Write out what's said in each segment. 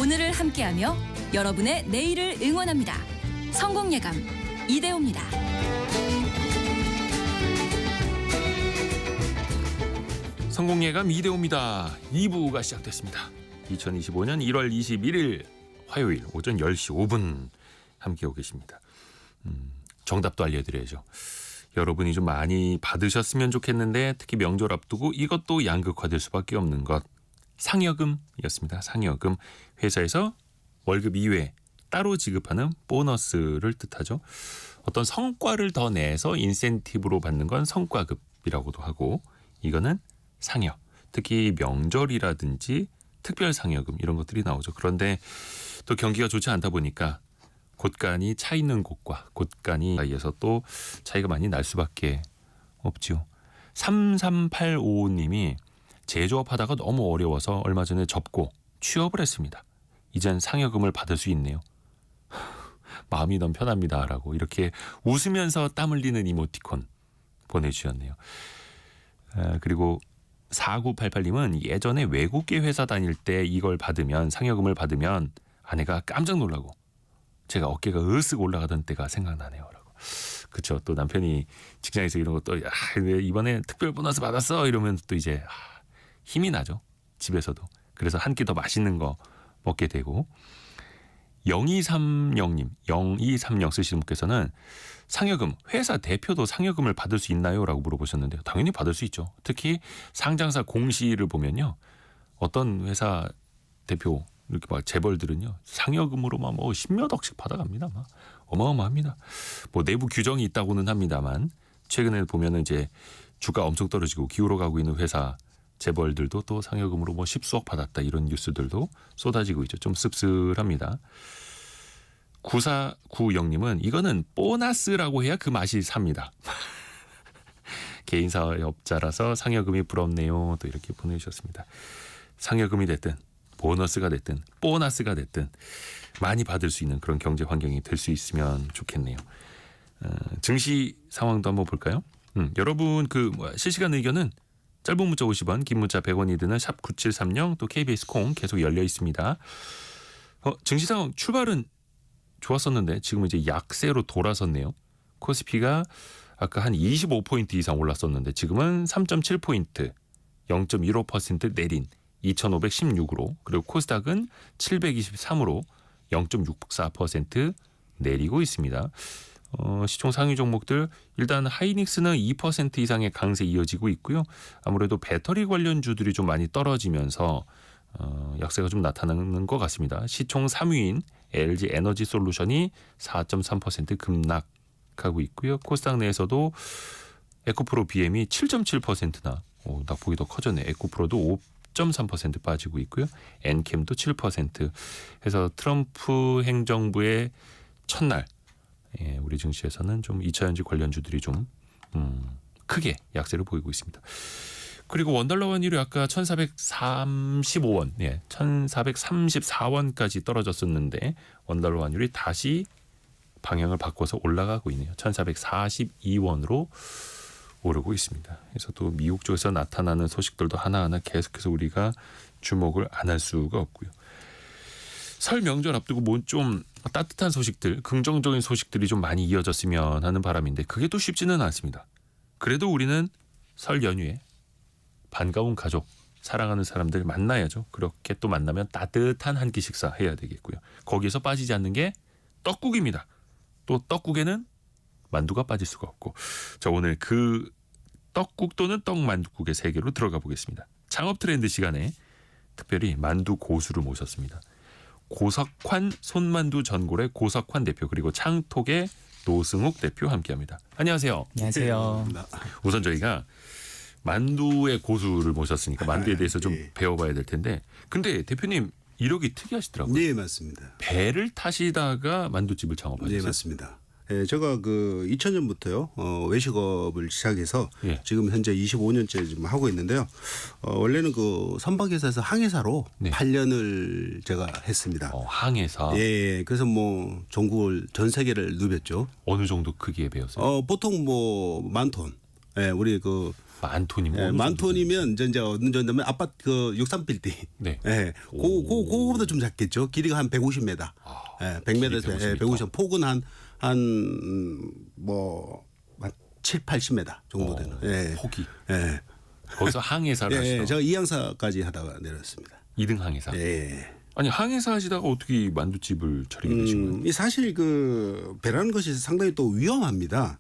오늘을 함께하며 여러분의 내일을 응원합니다. 성공예감 이대호입니다. 성공예감 이대호입니다. 2부가 시작됐습니다. 2025년 1월 21일 화요일 오전 10시 5분 함께하고 계십니다. 정답도 알려드려야죠. 여러분이 좀 많이 받으셨으면 좋겠는데 특히 명절 앞두고 이것도 양극화될 수밖에 없는 것. 상여금이었습니다. 상여금. 회사에서 월급 이외에 따로 지급하는 보너스를 뜻하죠. 어떤 성과를 더 내서 인센티브로 받는 건 성과급이라고도 하고, 이거는 상여. 특히 명절이라든지 특별 상여금 이런 것들이 나오죠. 그런데 또 경기가 좋지 않다 보니까 곳간이 차 있는 곳과 곳간이 사이에서 또 차이가 많이 날 수밖에 없지요. 33855님이 제조업 하다가 너무 어려워서 얼마 전에 접고 취업을 했습니다. 이젠 상여금을 받을 수 있네요. 마음이 너무 편합니다. 라고 이렇게 웃으면서 땀 흘리는 이모티콘 보내주셨네요. 그리고 4988님은 예전에 외국계 회사 다닐 때 이걸 받으면, 상여금을 받으면 아내가 깜짝 놀라고 제가 어깨가 으쓱 올라가던 때가 생각나네요. 라고. 그렇죠. 또 남편이 직장에서 이런 것도 왜 이번에 특별 보너스 받았어 이러면 또 이제 힘이 나죠. 집에서도. 그래서 한 끼 더 맛있는 거 먹게 되고. 0230님, 0230 쓰시는 분께서는 상여금, 회사 대표도 상여금을 받을 수 있나요? 라고 물어보셨는데요. 당연히 받을 수 있죠. 특히 상장사 공시를 보면요. 어떤 회사 대표 이렇게 막 재벌들은요. 상여금으로 막 뭐 10몇 억씩 받아갑니다. 막 어마어마합니다. 뭐 내부 규정이 있다고는 합니다만 최근에 보면은 이제 주가 엄청 떨어지고 기울어 가고 있는 회사 재벌들도 또 상여금으로 뭐 10수억 받았다 이런 뉴스들도 쏟아지고 있죠. 좀 씁쓸합니다. 9490님은 이거는 보너스라고 해야 그 맛이 삽니다. 개인 사업자라서 상여금이 부럽네요. 또 이렇게 보내주셨습니다. 상여금이 됐든 보너스가 됐든 보너스가 됐든 많이 받을 수 있는 그런 경제 환경이 될 수 있으면 좋겠네요. 증시 상황도 한번 볼까요? 여러분 실시간 의견은 짧은 문자 50원, 긴 문자 100원이 드는 샵 9730, 또 KBS 콩 계속 열려 있습니다. 증시 상황 출발은 좋았었는데 지금은 이제 약세로 돌아섰네요. 코스피가 아까 한 25포인트 이상 올랐었는데 지금은 3.7포인트, 0.15% 내린 2516으로, 그리고 코스닥은 723으로 0.64% 내리고 있습니다. 시총 상위 종목들 일단 하이닉스는 2% 이상의 강세 이어지고 있고요. 아무래도 배터리 관련주들이 좀 많이 떨어지면서 약세가 좀 나타나는 것 같습니다. 시총 3위인 LG 에너지 솔루션이 4.3% 급락하고 있고요. 코스닥 내에서도 에코프로 BM이 7.7%나 낙폭이 더 커졌네. 에코프로도 5.3% 빠지고 있고요. 엔캠도 7% 해서 트럼프 행정부의 첫날 우리 증시에서는 좀 2차전지 관련주들이 좀 크게 약세를 보이고 있습니다. 그리고 원달러 환율이 아까 1435원, 1434원까지 떨어졌었는데 원달러 환율이 다시 방향을 바꿔서 올라가고 있네요. 1442원으로 오르고 있습니다. 그래서 또 미국 쪽에서 나타나는 소식들도 하나하나 계속해서 우리가 주목을 안 할 수가 없고요. 설 명절 앞두고 뭐 좀 따뜻한 소식들, 긍정적인 소식들이 좀 많이 이어졌으면 하는 바람인데 그게 또 쉽지는 않습니다. 그래도 우리는 설 연휴에 반가운 가족, 사랑하는 사람들 만나야죠. 그렇게 또 만나면 따뜻한 한 끼 식사 해야 되겠고요. 거기에서 빠지지 않는 게 떡국입니다. 또 떡국에는 만두가 빠질 수가 없고. 자, 오늘 그 떡국 또는 떡만두국의 세계로 들어가 보겠습니다. 창업 트렌드 시간에 특별히 만두 고수를 모셨습니다. 고석환 손만두 전골의 고석환 대표, 그리고 창톡의 노승욱 대표 함께합니다. 안녕하세요. 안녕하세요. 우선 저희가 만두의 고수를 모셨으니까 만두에 대해서 좀 배워봐야 될 텐데, 근데 대표님 이력이 특이하시더라고요. 네, 맞습니다. 배를 타시다가 만두집을 창업하셨어요? 네, 맞습니다. 제가 2000년부터요 외식업을 시작해서 지금 현재 25년째 지금 하고 있는데요. 원래는 선박회사에서 항해사로 8년을 제가 했습니다. 항해사. 예, 그래서 뭐 전국을 전 세계를 누볐죠. 어느 정도 크기에 배웠어요? 보통 뭐 만 톤. 예, 우리 만톤이면 예, 만톤이면 이제 어느 정도면 아파트 그 63빌딩. 네. 예. 그거보다 좀 작겠죠. 길이가 한 150m. 예, 100m에서 150m. 폭은 한뭐 7, 80m 정도 되는. 예. 폭이. 예. 거기서 항해사를 하시다. 예, 제가 2항사까지 하다가 내렸습니다. 2등 항해사. 예. 아니 항해사 하시다가 어떻게 만두집을 차리게 되신 거예요? 이 사실 그 배라는 것이 상당히 또 위험합니다.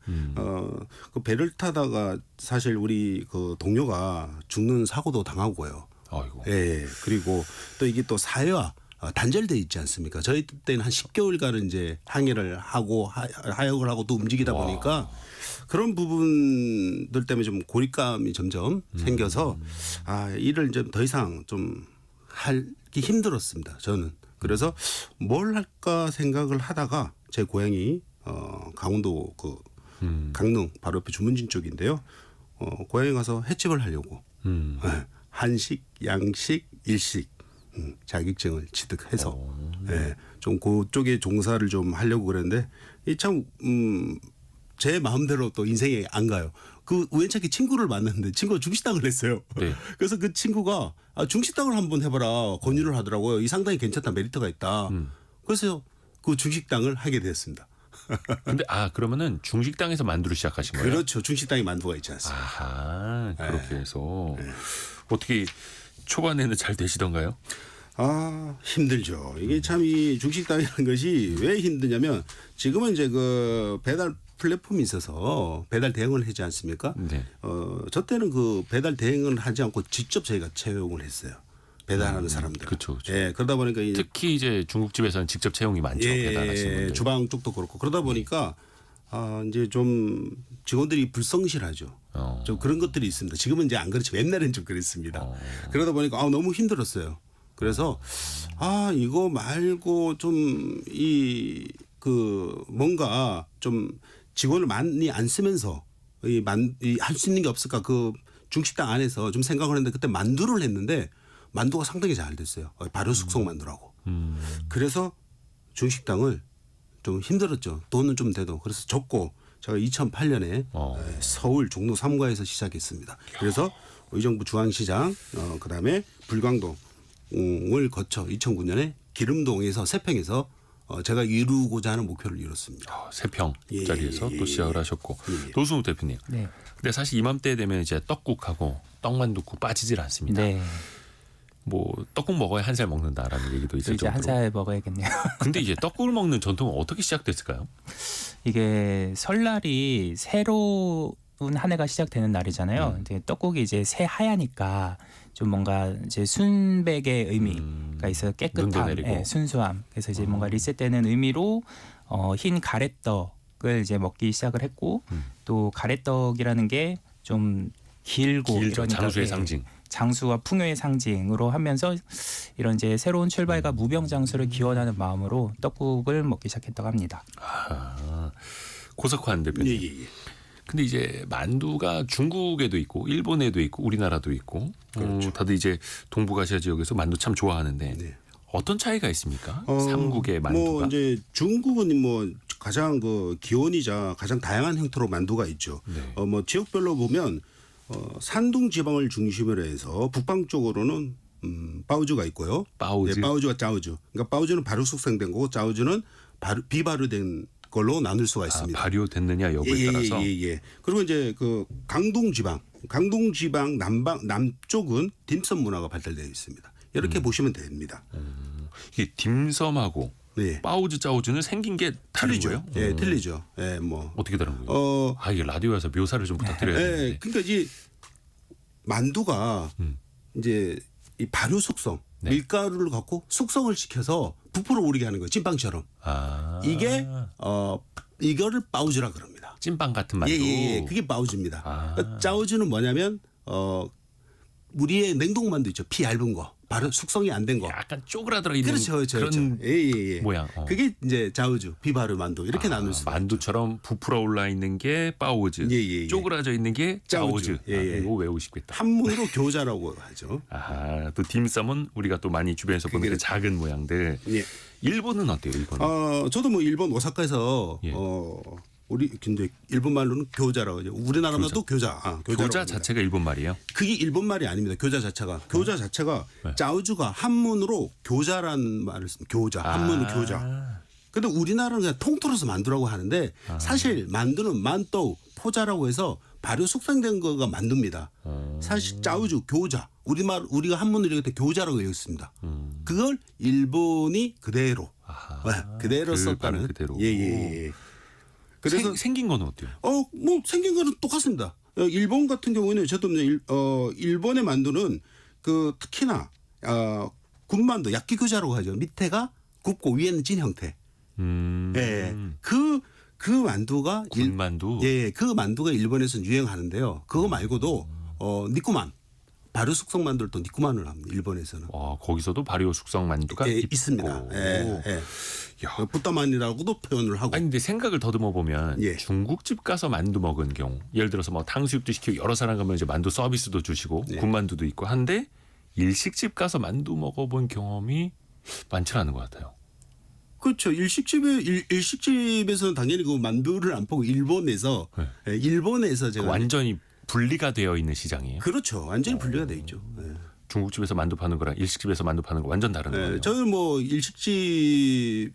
그 배를 타다가 사실 우리 그 동료가 죽는 사고도 당하고요. 아이고. 예. 그리고 또 이게 또 사회와 단절돼 있지 않습니까? 저희 때는 한 10개월간은 이제 항해를 하고 하역을 하고 또 움직이다 보니까 그런 부분들 때문에 좀 고립감이 점점 생겨서 일을 좀 더 이상 좀 하기 힘들었습니다. 저는. 그래서 뭘 할까 생각을 하다가 제 고향이 강원도 그 강릉 바로 옆에 주문진 쪽인데요. 고향에 가서 횟집을 하려고 한식, 양식, 일식 자격증을 취득해서 좀 그쪽에 종사를 좀 하려고 그랬는데 제 마음대로 또 인생에 안 가요. 그 우연찮게 친구를 만났는데 친구가 중식당을 했어요. 네. 그래서 그 친구가 중식당을 한번 해봐라 권유를 하더라고요. 이 상당히 괜찮다 메리트가 있다. 그래서 그 중식당을 하게 됐습니다. 근데 그러면은 중식당에서 만두를 시작하신 거예요? 그렇죠. 중식당에 만두가 있지 않습니까? 아하, 그렇게 해서 어떻게 초반에는 잘 되시던가요? 힘들죠. 이게 참 이 중식당이라는 것이 왜 힘드냐면 지금은 이제 그 배달 플랫폼이 있어서 배달 대행을 하지 않습니까? 네. 저 때는 그 배달 대행을 하지 않고 직접 저희가 채용을 했어요. 배달하는 사람들. 그렇죠. 예, 그러다 보니까 특히 이제 중국집에서는 직접 채용이 많죠. 배달하시는 분들. 주방 쪽도 그렇고 그러다 보니까 이제 좀 직원들이 불성실하죠. 좀 그런 것들이 있습니다. 지금은 이제 안 그렇지만 옛날에는 좀 그랬습니다. 그러다 보니까 너무 힘들었어요. 그래서 이거 말고 좀 뭔가 좀 직원을 많이 안 쓰면서 할 수 있는 게 없을까 그 중식당 안에서 좀 생각을 했는데 그때 만두를 했는데 만두가 상당히 잘 됐어요. 발효 숙성 만두라고. 그래서 중식당을 좀 힘들었죠. 돈은 좀 돼도. 그래서 접고 제가 2008년에 서울 종로 3가에서 시작했습니다. 그래서 의정부 중앙시장 그다음에 불광동을 거쳐 2009년에 기름동에서 세평에서 제가 이루고자 하는 목표를 이뤘습니다. 3평짜리에서 또 시작을 하셨고 노승우 대표님. 네. 근데 사실 이맘때 되면 이제 떡국하고 떡만둣국 빠지질 않습니다. 네. 뭐 떡국 먹어야 한 살 먹는다라는 얘기도 있을 이제 정도로. 한 살 먹어야겠네요. 근데 이제 떡국을 먹는 전통은 어떻게 시작됐을까요? 이게 설날이 새로운 한 해가 시작되는 날이잖아요. 이제 떡국이 이제 새하얗니까 좀 뭔가 이제 순백의 의미가 있어요. 눈도 내리고. 깨끗함, 순수함. 그래서 이제 뭔가 리셋되는 의미로 흰 가래떡을 이제 먹기 시작을 했고 또 가래떡이라는 게 좀 길고 이러니까 장수의 상징. 장수와 풍요의 상징으로 하면서 이런 이제 새로운 출발과 무병장수를 기원하는 마음으로 떡국을 먹기 시작했다고 합니다. 고석환 대표님. 예. 근데 이제 만두가 중국에도 있고 일본에도 있고 우리나라도 있고 그렇죠. 다들 이제 동북아시아 지역에서 만두 참 좋아하는데 네. 어떤 차이가 있습니까? 삼국의 만두가. 뭐 이제 중국은 뭐 가장 그 기원이자 가장 다양한 형태로 만두가 있죠. 네. 뭐 지역별로 보면 산둥 지방을 중심으로 해서 북방 쪽으로는 빠우즈가 있고요. 빠우즈? 네, 빠우즈와 짜우즈. 그러니까 빠우즈는 발효 숙성된 거고 짜우즈는 비발효된 걸로 나눌 수가 있습니다. 발효됐느냐 여부에 따라서. 예. 그리고 이제 그 강동 지방 남쪽은 딤섬 문화가 발달되어 있습니다. 이렇게 보시면 됩니다. 이게 딤섬하고 네. 빠우즈 짜우즈는 생긴 게 다른 틀리죠. 거예요? 예, 틀리죠. 예, 뭐 어떻게 다른 거예요? 이게 라디오에서 묘사를 좀 부탁드려야 되는데. 그러니까 이제 만두가 이제 이 발효 숙성, 네. 밀가루를 갖고 숙성을 시켜서 부풀어 오르게 하는 거예요. 찐빵처럼. 이게 이거를 빠우즈라 그럽니다. 찐빵 같은 만두. 예. 그게 빠우즈입니다. 그러니까 짜우즈는 뭐냐면 우리의 냉동 만두 있죠. 피 얇은 거. 바로 숙성이 안 된 거. 약간 쪼그라들어 있는 그런 그런 예. 모양. 그게 이제 짜우즈, 비바르 만두 이렇게 나눌 수. 만두처럼 부풀어 올라 있는 게 빠우즈, 예. 쪼그라져 있는 게 짜우즈. 예. 이거 외우시겠다. 한문으로 교자라고 하죠. 또 딤섬은 우리가 또 많이 주변에서 보는 그 작은 모양들. 예. 일본은 어때요? 일본은? 저도 뭐 일본 오사카에서 예. 우리 근데 일본 말로는 교자라고 하죠. 우리나라 말도 교자. 교자라고 교자 합니다. 자체가 일본 말이에요. 그게 일본 말이 아닙니다. 교자 자체가. 교자 자체가 네. 짜오주가 한문으로 교자라는 말을 씁니다. 교자. 한문으로 교자. 근데 우리나라는 그냥 통틀어서 만두라고 하는데 사실 만두는 만또 포자라고 해서 발효 숙성된 거가 만두입니다. 사실 짜오주 교자. 우리가 한문으로 읽을 때 교자라고 읽습니다. 그걸 일본이 그대로 그대로 그 썼다는. 발음 그대로. 예. 그래서 생긴 거는 어때요? 뭐 생긴 거는 똑같습니다. 일본 같은 경우에는 저도 일본의 만두는 그 특히나 군만두 야끼교자라고 하죠. 밑에가 굽고 위에는 찐 형태. 예. 그 만두가 군만두. 예, 그 만두가 일본에서는 유행하는데요. 그거 말고도 니꾸만 발효 숙성 만두를 또 니꾸만을 합니다. 일본에서는. 거기서도 발효 숙성 만두가 예, 있고. 있습니다. 예. 야. 뿌따만이라고도 표현을 하고. 아니 근데 생각을 더듬어 보면 예. 중국집 가서 만두 먹은 경우 예를 들어서 뭐 탕수육도 시키고 여러 사람 가면 이제 만두 서비스도 주시고 예. 군만두도 있고 한데 일식집 가서 만두 먹어본 경험이 많지 않은 것 같아요. 그렇죠. 일식집에서는 당연히 그 만두를 안 파고 일본에서 제가 완전히 분리가 되어 있는 시장이에요. 그렇죠. 완전히 분리가 돼 있죠. 예. 중국집에서 만두 파는 거랑 일식집에서 만두 파는 거 완전 다른 거예요. 저는 뭐 일식집에서는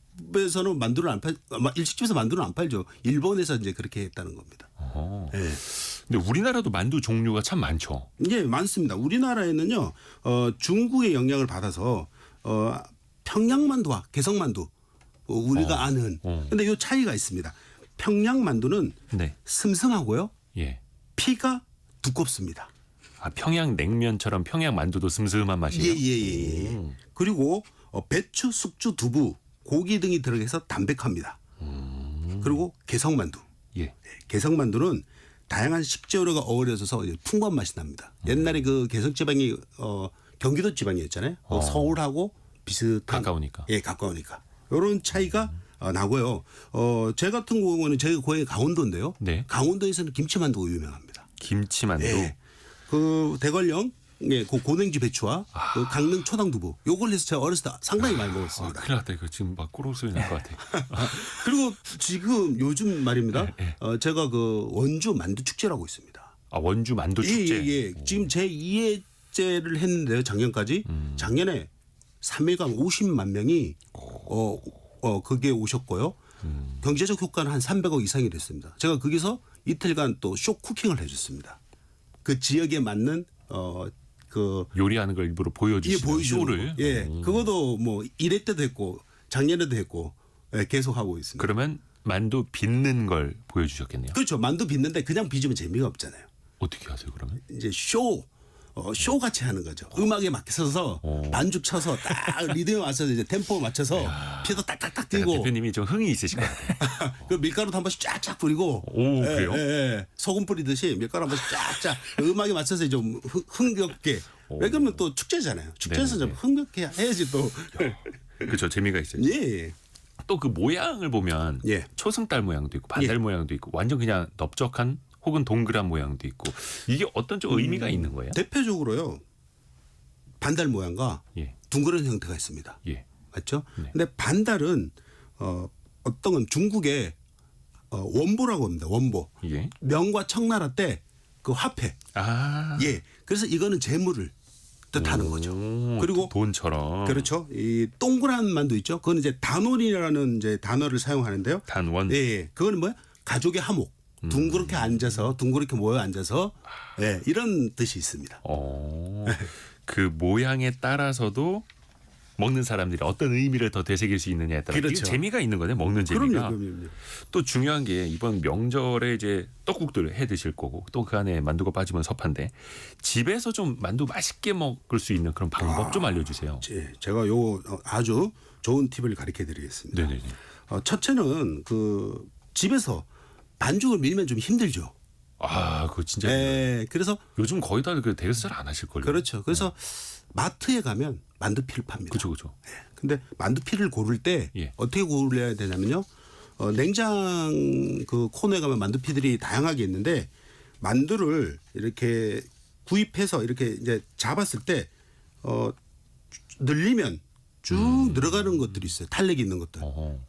일식집에서 만두는 안 팔죠. 일본에서 이제 그렇게 했다는 겁니다. 예. 근데 우리나라도 만두 종류가 참 많죠. 예, 많습니다. 우리나라에는요, 중국의 영향을 받아서 평양만두와 개성만두 우리가 아는. 근데 요 차이가 있습니다. 평양만두는 네. 슴슴하고요, 예. 피가 두껍습니다. 평양 냉면처럼 평양 만두도 슴슴한 맛이에요. 예. 그리고 배추, 숙주, 두부, 고기 등이 들어가서 담백합니다. 그리고 개성만두. 예. 개성만두는 다양한 식재료가 어우러져서 풍부한 맛이 납니다. 옛날에 그 개성 지방이 경기도 지방이었잖아요. 서울하고 비슷한. 가까우니까. 예, 가까우니까. 이런 차이가 나고요. 제 같은 경우는 제가 고향이 강원도인데요. 네. 강원도에서는 김치만두가 유명합니다. 김치만두. 예. 그 대관령 그 고냉지 배추와 그 강릉 초당두부 요걸 해서 제가 어렸을 때 상당히 많이 먹었습니다. 큰일 났다. 이거 지금 막 꼬록 소리 날 것 같아. 그리고 지금 요즘 말입니다. 제가 그 원주 만두 축제라고 있습니다. 원주 만두 축제. 예. 지금 제 2회째를 했는데요. 작년까지. 작년에 3일간 50만 명이 그게 오셨고요. 경제적 효과는 한 300억 이상이 됐습니다. 제가 거기서 이틀간 또 쇼 쿠킹을 해줬습니다. 그 지역에 맞는 요리하는 걸 일부러 보여주시는 쇼를. 그것도 뭐 1회 때도 했고 작년에도 했고 계속 하고 있습니다. 그러면 만두 빚는 걸 보여주셨겠네요. 그렇죠. 만두 빚는데 그냥 빚으면 재미가 없잖아요. 어떻게 하세요 그러면? 이제 쇼 같이 하는 거죠. 음악에 맞춰서 반죽 쳐서 딱 리듬에 맞춰서 이제 템포에 맞춰서 피도 딱딱딱 뛰고. 대표님이 좀 흥이 있으실 것 같아요. 그 밀가루도 한 번씩 쫙쫙 뿌리고. 그래요? 소금 뿌리듯이 밀가루 한 번씩 쫙쫙 음악에 맞춰서 좀 흥겹게. 왜 그러면 또 축제잖아요. 축제에서 좀 흥겹게 해야지 또. 그렇죠. 재미가 있어요. 예. 또 그 모양을 보면 예. 초승달 모양도 있고 반달 모양도 있고 완전 그냥 넓적한 혹은 동그란 모양도 있고 이게 어떤 좀 의미가 있는 거예요? 대표적으로요. 반달 모양과 예. 둥그런 형태가 있습니다. 예. 맞죠? 네. 근데 반달은 어떤 건 중국의 원보라고 합니다. 원보. 예. 명과 청나라 때 그 화폐. 예. 그래서 이거는 재물을 뜻하는 거죠. 그리고 돈처럼. 그렇죠. 이 동그란 만두 있죠. 그건 이제 단원이라는 이제 단어를 사용하는데요. 단원. 예. 그거는 뭐야? 가족의 화목. 둥그렇게 앉아서 둥그렇게 모여 앉아서 이런 뜻이 있습니다. 그 모양에 따라서도 먹는 사람들이 어떤 의미를 더 되새길 수 있느냐에 따라 그렇죠. 이게 재미가 있는 거네. 먹는 재미가. 그럼요. 또 중요한 게 이번 명절에 이제 떡국들 해 드실 거고 또 그 안에 만두가 빠지면 섭한데 집에서 좀 만두 맛있게 먹을 수 있는 그런 방법 좀 알려주세요. 제가 요 아주 좋은 팁을 가르쳐드리겠습니다. 네네네. 첫째는 그 집에서 반죽을 밀면 좀 힘들죠. 그거 진짜. 그래서 요즘 거의 다 그 댁에서 잘 안 하실 걸요. 그렇죠. 그래서 마트에 가면 만두피를 팝니다. 그렇죠. 근데 만두피를 고를 때 어떻게 고르려야 되냐면요. 냉장 그 코너에 가면 만두피들이 다양하게 있는데 만두를 이렇게 구입해서 이렇게 이제 잡았을 때 늘리면 쭉 늘어가는 것들이 있어요. 탄력이 있는 것들.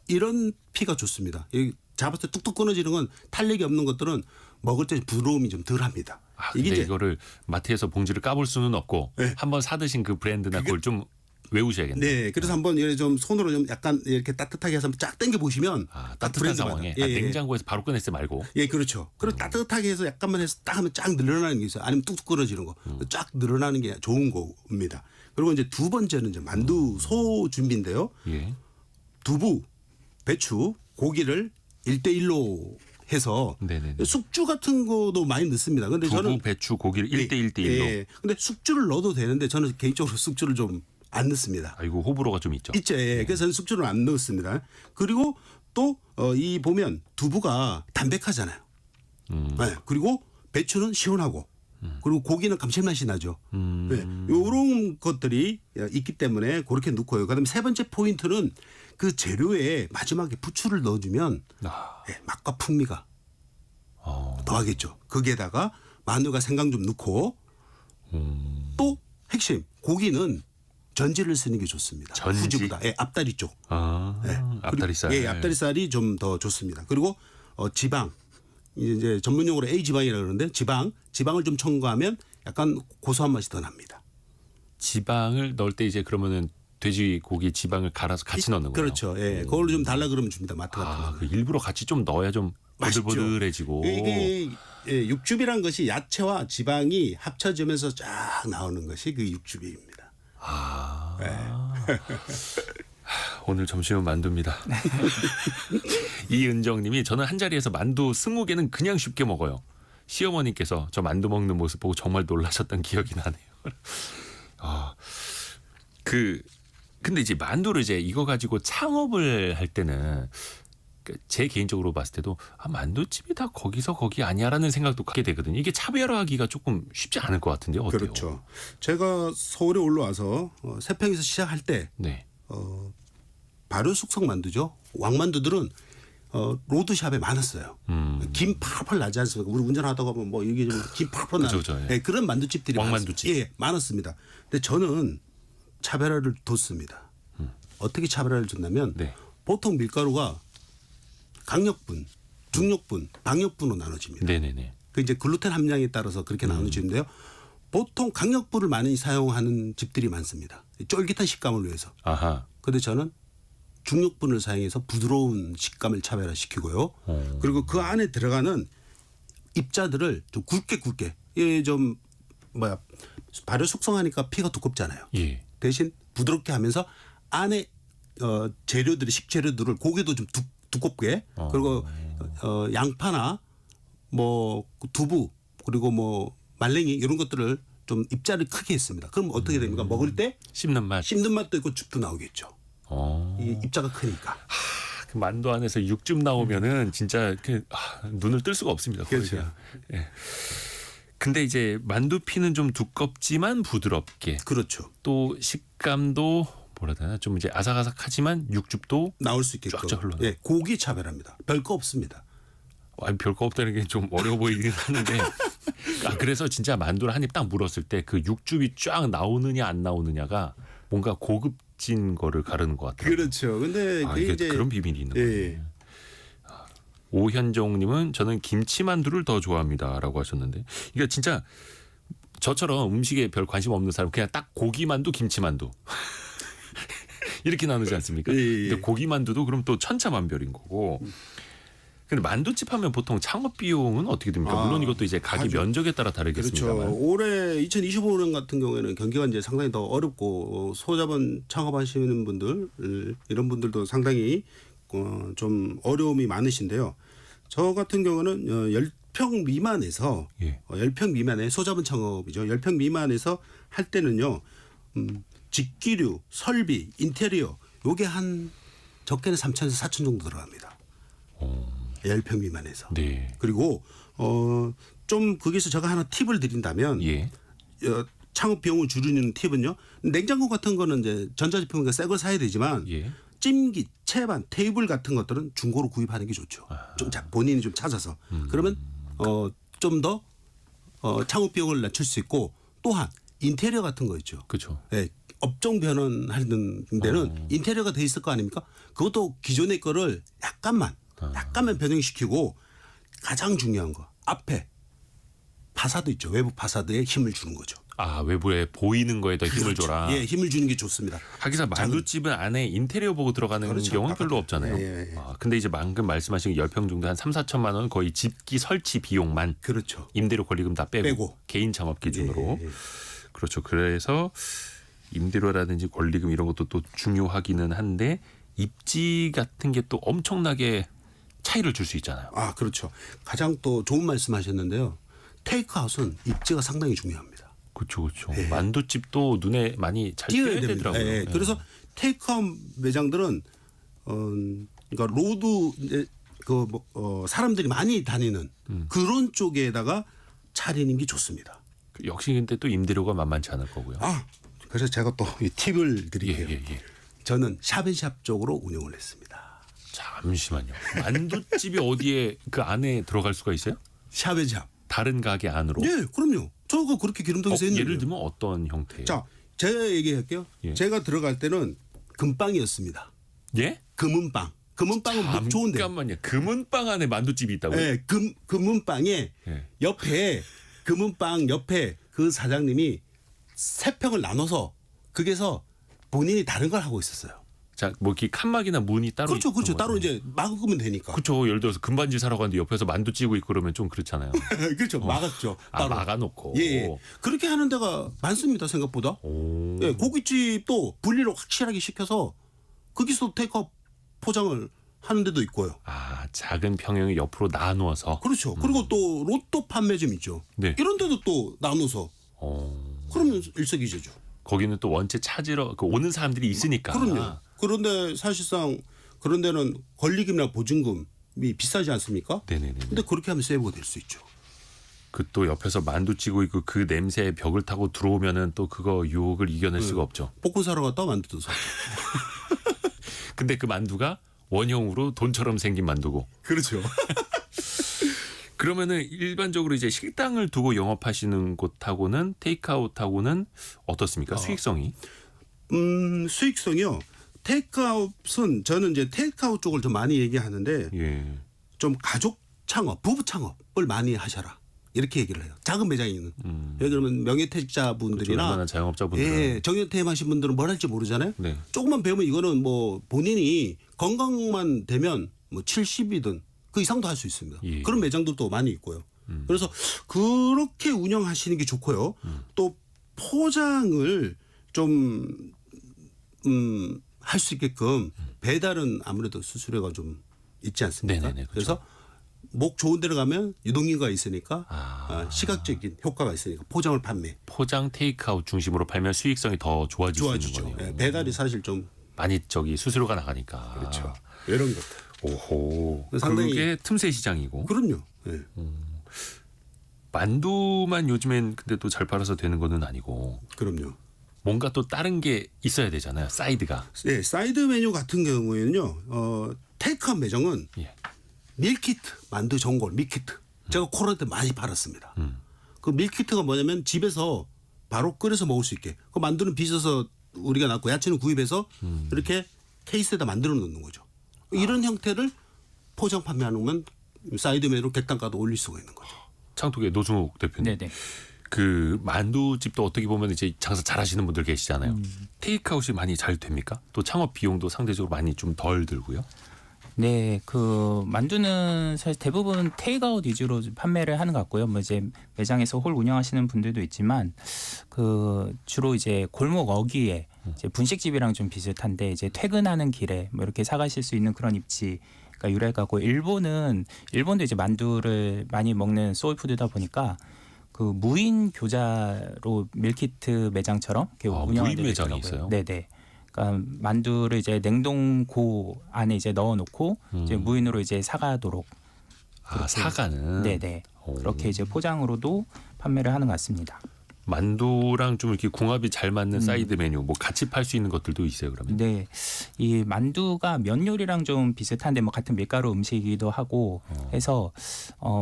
이런 피가 좋습니다. 여기 잡았을 때 뚝뚝 끊어지는 건 탄력이 없는 것들은 먹을 때 부드러움이 좀 덜합니다. 아, 근데 이게 이제 이거를 마트에서 봉지를 까볼 수는 없고 네. 한번 사드신 그 브랜드나 그걸 좀 외우셔야겠네요. 네, 그래서 한번 이렇게 좀 손으로 좀 약간 이렇게 따뜻하게 해서 한번 쫙 당겨 보시면 아, 따뜻한 상황에 냉장고에서 바로 꺼냈을 때 말고. 예, 그렇죠. 그리고 따뜻하게 해서 약간만 해서 딱 하면 쫙 늘어나는 게 있어요. 아니면 뚝뚝 끊어지는 거. 쫙 늘어나는 게 좋은 겁니다. 그리고 이제 두 번째는 이제 만두 소 준비인데요. 예. 두부, 배추, 고기를 1대1로 해서 네네네. 숙주 같은 거도 많이 넣습니다. 근데 두부, 저는 배추, 고기를 1대1대1로. 예. 근데 숙주를 넣어도 되는데 저는 개인적으로 숙주를 좀 안 넣습니다. 아, 이거 호불호가 좀 있죠. 있죠. 예. 그래서 저는 숙주를 안 넣습니다. 그리고 또 이 보면 두부가 담백하잖아요. 네. 그리고 배추는 시원하고 그리고 고기는 감칠맛이 나죠. 네. 이런 것들이 있기 때문에 그렇게 넣고요. 그다음에 세 번째 포인트는 그 재료에 마지막에 부추를 넣어주면 아, 예, 맛과 풍미가 어, 더하겠죠. 거기에다가 마늘과 생강 좀 넣고 또 핵심 고기는 전지를 쓰는 게 좋습니다. 전지? 후지보다 예, 앞다리 쪽. 아, 네. 앞다리살. 예, 앞다리살이 좀 더 좋습니다. 그리고 지방 이제 전문용어로 A 지방이라고 그러는데 지방을 좀 첨가하면 약간 고소한 맛이 더 납니다. 지방을 넣을 때 이제 그러면은 돼지고기 지방을 갈아서 같이 넣는 거예요. 그렇죠. 예, 그걸로 좀 달라 그러면 줍니다. 마트 같은 아, 거. 그 일부러 같이 좀 넣어야 좀 맛있죠. 보들보들해지고. 이게 예, 육즙이란 것이 야채와 지방이 합쳐지면서 쫙 나오는 것이 그 육즙입니다. 아. 오늘 점심은 만두입니다. 이은정님이 저는 한 자리에서 만두 20개는 그냥 쉽게 먹어요. 시어머니께서 저 만두 먹는 모습 보고 정말 놀라셨던 기억이 나네요. 아, 근데 이제 만두를 이제 이거 가지고 창업을 할 때는 제 개인적으로 봤을 때도 만두집이 다 거기서 거기 아니야라는 생각도 갖게 되거든요. 이게 차별화하기가 조금 쉽지 않을 것 같은데요. 어때요? 그렇죠. 제가 서울에 올라와서 세평에서 시작할 때 네. 발효 숙성 만두죠. 왕만두들은 로드샵에 많았어요. 김 팔팔 나지 않습니까? 우리 운전하다가 보면 뭐 이게 좀 김 팔팔 나는 그렇죠, 예. 네, 그런 만두집들이 왕만두집. 예, 많았습니다. 근데 저는 차별화를 뒀습니다. 어떻게 차별화를 줬냐면 네. 보통 밀가루가 강력분, 중력분, 방역분으로 나눠집니다. 네네네. 그 이제 글루텐 함량에 따라서 그렇게 나눠지는데요. 보통 강력분을 많이 사용하는 집들이 많습니다. 쫄깃한 식감을 위해서. 아하. 근데 저는 중력분을 사용해서 부드러운 식감을 차별화시키고요. 그리고 그 안에 들어가는 입자들을 좀 굵게 좀 발효 숙성하니까 피가 두껍잖아요. 예. 대신 부드럽게 하면서 안에 재료들이 식재료들을 고기도 좀 두껍게 그리고 양파나 뭐 두부 그리고 뭐 말랭이 이런 것들을 좀 입자를 크게 했습니다. 그럼 어떻게 됩니까? 먹을 때 씹는 맛. 씹는 맛도 있고 즙도 나오겠죠. 이 입자가 크니까. 그 만두 안에서 육즙 나오면은 진짜 눈을 뜰 수가 없습니다. 거의 그렇죠. 그냥. 예. 근데 이제 만두피는 좀 두껍지만 부드럽게 그렇죠. 또 식감도 뭐라 해야 되나 좀 이제 아삭아삭하지만 육즙도 나올 수 있게끔. 쫙쫙 흘러나와요. 예, 고기 차별합니다. 별거 없습니다. 아니 별거 없다는 게 좀 어려워 보이긴 하는데 그래서 진짜 만두를 한 입 딱 물었을 때 그 육즙이 쫙 나오느냐 안 나오느냐가 뭔가 고급진 거를 가르는 것 같아요. 그렇죠. 근데 그게 이게 이제 그런 비밀이 있는 예. 거예요. 오현종님은 저는 김치만두를 더 좋아합니다라고 하셨는데 이게 진짜 저처럼 음식에 별 관심 없는 사람 그냥 딱 고기만두 김치만두 이렇게 나누지 않습니까? 예. 근데 고기만두도 그럼 또 천차만별인 거고. 근데 만두집 하면 보통 창업 비용은 어떻게 됩니까? 물론 이것도 이제 가게 아주- 면적에 따라 다르겠습니다만. 그렇죠. 올해 2025년 같은 경우에는 경기가 이제 상당히 더 어렵고 소자본 창업하시는 분들 이런 분들도 상당히 좀 어려움이 많으신데요. 저 같은 경우는 10평 미만에서 예. 10평 미만의 소자본 창업이죠. 10평 미만에서 할 때는요. 직기류, 설비, 인테리어 요게 한 적게는 3천에서 4천 정도 들어갑니다. 10평 미만에서. 네. 그리고 좀 거기서 제가 하나 팁을 드린다면 예. 창업 비용을 줄이는 팁은요. 냉장고 같은 거는 이제 전자제품이니까 새 걸 사야 되지만 예. 찜기, 채반, 테이블 같은 것들은 중고로 구입하는 게 좋죠. 좀 본인이 좀 찾아서. 그러면 좀 더 창업 비용을 낮출 수 있고 또한 인테리어 같은 거 있죠. 그렇죠. 예, 업종 변환하는 데는 인테리어가 돼 있을 거 아닙니까? 그것도 기존의 거를 약간만 약간만 변형시키고 가장 중요한 거 앞에 파사드 있죠. 외부 파사드에 힘을 주는 거죠. 아, 외부에 보이는 거에 더 힘을 그렇죠. 줘라. 예, 힘을 주는 게 좋습니다. 하기사 만두집은 안에 인테리어 보고 들어가는 그렇죠. 경우는 별로 없잖아요. 예. 아, 근데 이제 방금 말씀하신 10평 정도 한 3, 4천만 원 거의 집기 설치 비용만 그렇죠. 임대료 권리금 다 빼고, 빼고. 개인 창업 기준으로. 예. 그렇죠. 그래서 임대료라든지 권리금 이런 것도 또 중요하기는 한데 입지 같은 게 또 엄청나게 차이를 줄 수 있잖아요. 아, 그렇죠. 가장 또 좋은 말씀하셨는데요. 테이크아웃은 입지가 상당히 중요합니다. 그렇죠. 만두집도 눈에 많이 잘 띄어야 띄어야 됩니다. 되더라고요. 예. 그래서 테이크아웃 매장들은 그러니까 로드 사람들이 많이 다니는 그런 쪽에다가 차리는 게 좋습니다. 역시 근데 또 임대료가 만만치 않을 거고요. 아, 그래서 제가 또 이 팁을 예, 드릴게요. 예. 저는 샵앤샵 쪽으로 운영을 했습니다. 잠시만요. 만두집이 어디에 그 안에 들어갈 수가 있어요? 샵앤샵. 다른 가게 안으로? 예, 그럼요. 저거 그렇게 기름동에서 했는데. 예를 들면 어떤 형태예요? 자, 제가 얘기할게요. 예. 제가 들어갈 때는 금빵이었습니다. 예? 금은빵. 금은빵은 뭐 좋은데. 잠깐만요. 금은빵 안에 만두집이 있다고요? 예, 금은빵에 예. 옆에 금은빵 옆에 그 사장님이 세 평을 나눠서 거기서 본인이 다른 걸 하고 있었어요. 자, 뭐 이렇게 칸막이나 문이 따로 그렇죠, 있던 그렇죠. 따로 거죠? 이제 막으면 되니까. 그렇죠. 예를 들어서 금반지 사러 갔는데 옆에서 만두 찌고 있고 그러면 좀 그렇잖아요. 그렇죠, 막았죠. 아, 따로. 막아놓고. 예. 그렇게 하는 데가 많습니다, 생각보다. 오. 예, 고깃집도 분리를 확실하게 시켜서 거기서 테이크아웃 포장을 하는 데도 있고요. 아, 작은 평형을 옆으로 나누어서. 그렇죠. 그리고 또 로또 판매점 있죠. 네. 이런 데도 또 나눠서 그러면 일석이조죠. 거기는 또 원체 찾으러 오는 사람들이 있으니까. 그럼요. 그런데 사실상 그런 데는 권리금이나 보증금이 비싸지 않습니까? 네네네. 근데 그렇게 하면 세이브가 될 수 있죠. 그 또 옆에서 만두 찌고 있고 그 냄새에 벽을 타고 들어오면은 또 그거 유혹을 이겨낼 수가 없죠. 복권 사러 갔다 만두도 사. 근데 그 만두가 원형으로 돈처럼 생긴 만두고. 그렇죠. 그러면은 일반적으로 이제 식당을 두고 영업하시는 곳하고는 테이크아웃하고는 어떻습니까? 수익성이? 수익성이요. 테이크아웃은 저는 이제 테이크아웃 쪽을 좀 많이 얘기하는데 예. 좀 가족 창업, 부부 창업을 많이 하셔라. 이렇게 얘기를 해요. 작은 매장에는. 예를 들면 명예퇴직자분들이나 얼마나 자영업자분들은. 예, 정년퇴임하신 분들은 뭘 할지 모르잖아요. 네. 조금만 배우면 이거는 뭐 본인이 건강만 되면 뭐 70이든 그 이상도 할 수 있습니다. 예. 그런 매장들도 많이 있고요. 그래서 그렇게 운영하시는 게 좋고요. 또 포장을 좀 할 수 있게끔 배달은 아무래도 수수료가 좀 있지 않습니까? 네네네, 그렇죠. 그래서 목 좋은 데로 가면 유동인구가 있으니까 아. 시각적인 효과가 있으니까 포장을 판매 포장 테이크아웃 중심으로 팔면 수익성이 더 좋아질 수 좋아지죠. 있는 거네요. 예, 배달이 사실 좀 많이 저기 수수료가 나가니까. 그렇죠. 이런 것들. 오호. 상당히- 그게 틈새 시장이고. 그럼요. 예. 만두만 요즘엔 근데 또 잘 팔아서 되는 거는 아니고 그럼요. 뭔가 또 다른 게 있어야 되잖아요. 사이드가. 예, 사이드 메뉴 같은 경우에는요. 테이크아웃 매장은 예. 밀키트, 만두 전골 밀키트. 제가 코로나 때 많이 팔았습니다. 그 밀키트가 뭐냐면 집에서 바로 끓여서 먹을 수 있게. 그 만두는 빚어서 우리가 놨고 야채는 구입해서 이렇게 케이스에다 만들어 놓는 거죠. 이런 형태를 포장 판매하면 사이드 메뉴로 객단가도 올릴 수가 있는 거죠. 창톡의 노승욱 대표님. 네네. 그 만두집도 어떻게 보면 이제 장사 잘하시는 분들 계시잖아요. 테이크아웃이 많이 잘 됩니까? 또 창업 비용도 상대적으로 많이 좀 덜 들고요. 네, 그 만두는 사실 대부분 테이크아웃 위주로 판매를 하는 것 같고요. 뭐 이제 매장에서 홀 운영하시는 분들도 있지만 그 주로 이제 골목 어귀에 이제 분식집이랑 좀 비슷한데 이제 퇴근하는 길에 뭐 이렇게 사가실 수 있는 그런 입지가 유래가고 일본도 이제 만두를 많이 먹는 소울푸드다 보니까 그 무인 교자로 밀키트 매장처럼 이렇게 운영하는 무인 데도 매장이 있더라고요. 있어요? 네네. 그러니까 만두를 이제 냉동고 안에 이제 넣어놓고 이제 무인으로 이제 사가도록. 아, 사가는. 네네. 오. 그렇게 이제 포장으로도 판매를 하는 것 같습니다. 만두랑 좀 이렇게 궁합이 잘 맞는 사이드 메뉴 뭐 같이 팔 수 있는 것들도 있어요, 그러면. 네, 이 만두가 면 요리랑 좀 비슷한데 뭐 같은 밀가루 음식이기도 하고 해서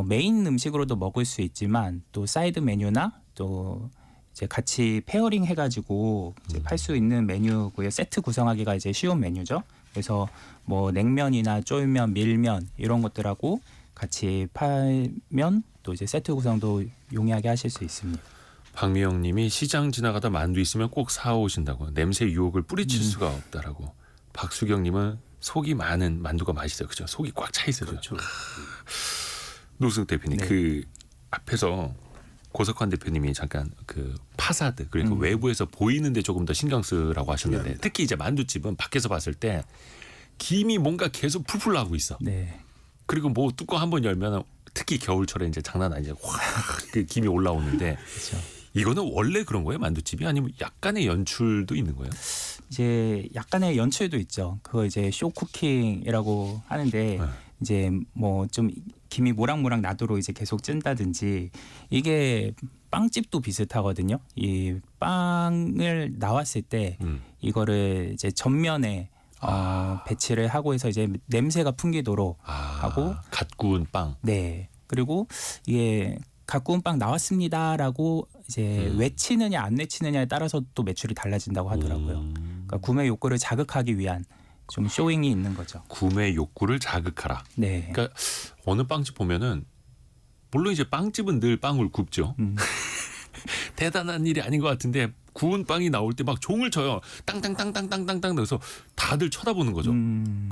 메인 음식으로도 먹을 수 있지만 또 사이드 메뉴나 또 이제 같이 페어링 해가지고 이제 팔 수 있는 메뉴고요. 세트 구성하기가 이제 쉬운 메뉴죠. 그래서 뭐 냉면이나 쫄면, 밀면 이런 것들하고 같이 팔면 또 이제 세트 구성도 용이하게 하실 수 있습니다. 박미영님이 시장 지나가다 만두 있으면 꼭 사오신다고. 냄새 유혹을 뿌리칠 수가 없다라고. 박수경님은 속이 많은 만두가 맛있어요. 그죠? 속이 꽉 차 있어요. 그렇죠. 노승 대표님 네. 그 앞에서 고석환 대표님이 잠깐 그 파사드 그러니까 외부에서 보이는데 조금 더 신경 쓰라고 하셨는데 네. 특히 이제 만두집은 밖에서 봤을 때 김이 뭔가 계속 풀풀 나고 있어. 네. 그리고 뭐 뚜껑 한번 열면 특히 겨울철에 이제 장난 아니죠. 확그 김이 올라오는데 그렇죠. 이거는 원래 그런 거예요? 만두집이 아니면 약간의 연출도 있는 거예요? 이제 약간의 연출도 있죠. 그거 이제 쇼 쿠킹이라고 하는데 네. 이제 뭐 좀 김이 모락모락 나도록 이제 계속 찐다든지 이게 빵집도 비슷하거든요. 이 빵을 나왔을 때 이거를 이제 전면에 배치를 하고 해서 이제 냄새가 풍기도록 하고 갓 구운 빵. 네. 그리고 이게 갓 구운 빵 나왔습니다라고 이제 외치느냐 안 외치느냐에 따라서 또 매출이 달라진다고 하더라고요. 그러니까 구매 욕구를 자극하기 위한 좀 쇼잉이 있는 거죠. 구매 욕구를 자극하라. 네. 그러니까 어느 빵집 보면은 물론 이제 빵집은 늘 빵을 굽죠. 대단한 일이 아닌 것 같은데 구운 빵이 나올 때 막 종을 쳐요. 땅땅땅땅땅땅땅 그래서 다들 쳐다보는 거죠.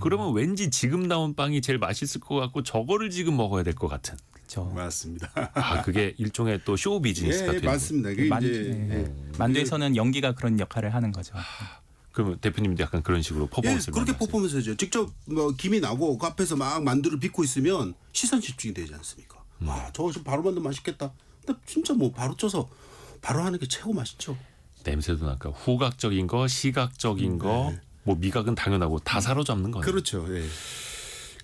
그러면 왠지 지금 나온 빵이 제일 맛있을 것 같고 저거를 지금 먹어야 될 것 같은. 그렇죠. 맞습니다. 아 그게 일종의 또 쇼 비즈니스가 예, 되는 거예요. 맞습니다. 이게 이제 만두에서는 연기가 그런 역할을 하는 거죠. 그러면 대표님도 약간 그런 식으로 퍼포먼스를 그렇게 많이 하세요? 퍼포먼스죠. 직접 뭐 김이 나고 그 앞에서 막 만두를 빚고 있으면 시선 집중이 되지 않습니까? 와, 저거 좀 바로 만두 맛있겠다. 근데 진짜 뭐 바로 쪄서 바로 하는 게 최고 맛있죠. 냄새도 나까 후각적인 거, 시각적인 거, 뭐 미각은 당연하고 다 사로잡는 거예요. 그렇죠. 예.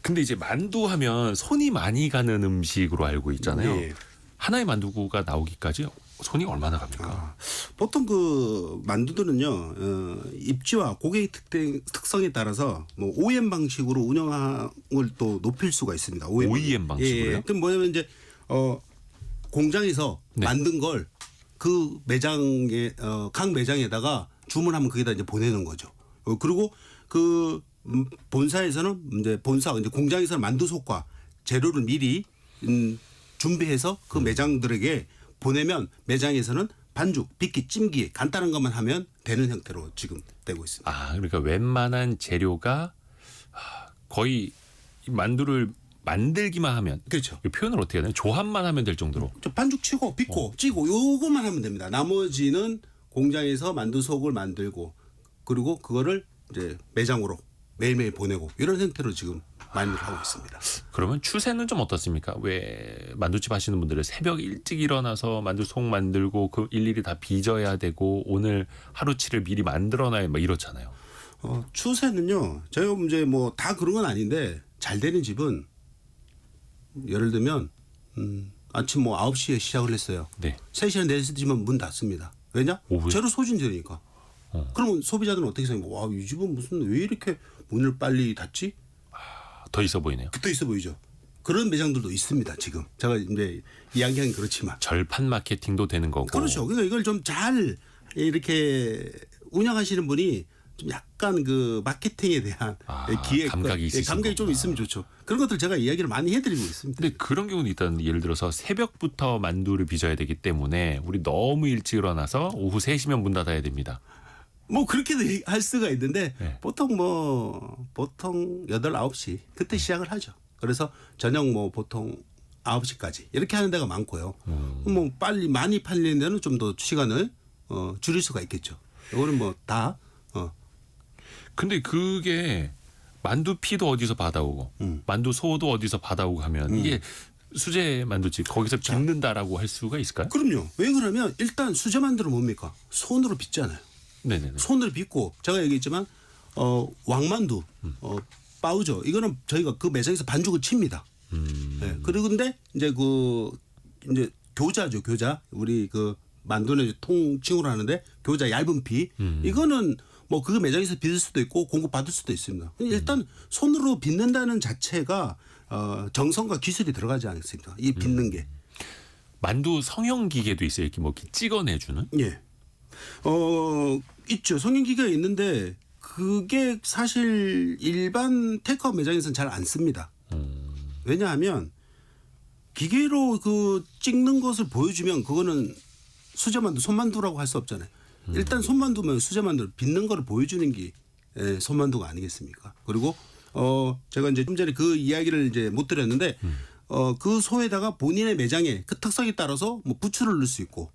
근데 이제 만두 하면 손이 많이 가는 음식으로 알고 있잖아요. 네. 하나의 만두가 나오기까지 손이 얼마나 갑니까? 보통 그 만두들은요 입지와 고객의 특성에 따라서 뭐 OEM 방식으로 운영을 또 높일 수가 있습니다. OEM 방식으로요? 예. 그럼 뭐냐면 이제 공장에서 네. 만든 걸 그 매장에 각 매장에다가 주문하면 거기다 이제 보내는 거죠. 그리고 그 본사에서는 이제 이제 공장에서는 만두속과 재료를 미리 준비해서 그 매장들에게 보내면 매장에서는 반죽, 빚기, 찜기 간단한 것만 하면 되는 형태로 지금 되고 있습니다. 아, 그러니까 웬만한 재료가 거의 이 만두를 만들기만 하면 그렇죠. 이 표현을 어떻게 해야 되나? 조합만 하면 될 정도로. 저 반죽 치고 빚고 찌고 요것만 하면 됩니다. 나머지는 공장에서 만두속을 만들고 그리고 그거를 이제 매장으로 매일매일 보내고 이런 형태로 지금 많이 하고 있습니다. 그러면 추세는 좀 어떻습니까? 왜 만두집 하시는 분들은 새벽 일찍 일어나서 만두속 만들고 그 일일이 다 빚어야 되고 오늘 하루치를 미리 만들어놔야 막 이렇잖아요. 추세는요. 저희가 이제 뭐 다 그런 건 아닌데 잘 되는 집은 예를 들면 아침 뭐 9시에 시작을 했어요. 네. 3시간 4시면 문 닫습니다. 왜냐? 오후에? 재료 소진되니까. 그러면 소비자들은 어떻게 생각해요? 와, 이 집은 무슨 왜 이렇게 문을 빨리 닫지? 더 있어 보이네요. 붙어 있어 보이죠. 그런 매장들도 있습니다. 지금 제가 이제 이야기하긴 그렇지만. 절판 마케팅도 되는 거고. 그렇죠. 그러니까 이걸 좀 잘 이렇게 운영하시는 분이 좀 약간 그 마케팅에 대한 기획 감각이 있으신 감각이 좀 거구나. 있으면 좋죠. 그런 것들 제가 이야기를 많이 해드리고 있습니다. 근데 그런 경우는 일단 예를 들어서 새벽부터 만두를 빚어야 되기 때문에 우리 너무 일찍 일어나서 오후 3시면 문 닫아야 됩니다. 뭐 그렇게도 할 수가 있는데 네. 보통 8, 9시 그때 시작을 하죠. 그래서 저녁 뭐 보통 9시까지 이렇게 하는 데가 많고요. 뭐 빨리 많이 팔리는 데는 좀 더 시간을 줄일 수가 있겠죠. 이거는 뭐 다 근데 그게 만두 피도 어디서 받아오고 만두 소도 어디서 받아오고 하면 이게 수제 만두집 거기서 빚는다라고 할 수가 있을까요? 그럼요. 왜 그러면 일단 수제 만두는 뭡니까? 손으로 빚잖아요. 네네네. 손으로 빚고 제가 얘기했지만 왕만두 빠우죠. 이거는 저희가 그 매장에서 반죽을 칩니다. 네. 그리고 근데 이제 이제 교자죠. 교자. 우리 그 만두는 통칭으로 하는데 교자 얇은 피. 이거는 뭐 그 매장에서 빚을 수도 있고 공급받을 수도 있습니다. 일단 손으로 빚는다는 자체가 정성과 기술이 들어가지 않습니까? 이 빚는 게. 만두 성형 기계도 있어요. 이렇게 뭐 이렇게 찍어내주는. 예. 있죠. 성형기계가 있는데 그게 사실 일반 테이크아웃 매장에서는 잘 안 씁니다. 왜냐하면 기계로 그 찍는 것을 보여주면 그거는 수제만두, 손만두라고 할 수 없잖아요. 일단 손만두면 수제만두를 빚는 거를 보여주는 게 손만두가 아니겠습니까? 그리고 제가 이제 좀 전에 그 이야기를 이제 못 드렸는데 그 소에다가 본인의 매장에 그 특성에 따라서 뭐 부추를 넣을 수 있고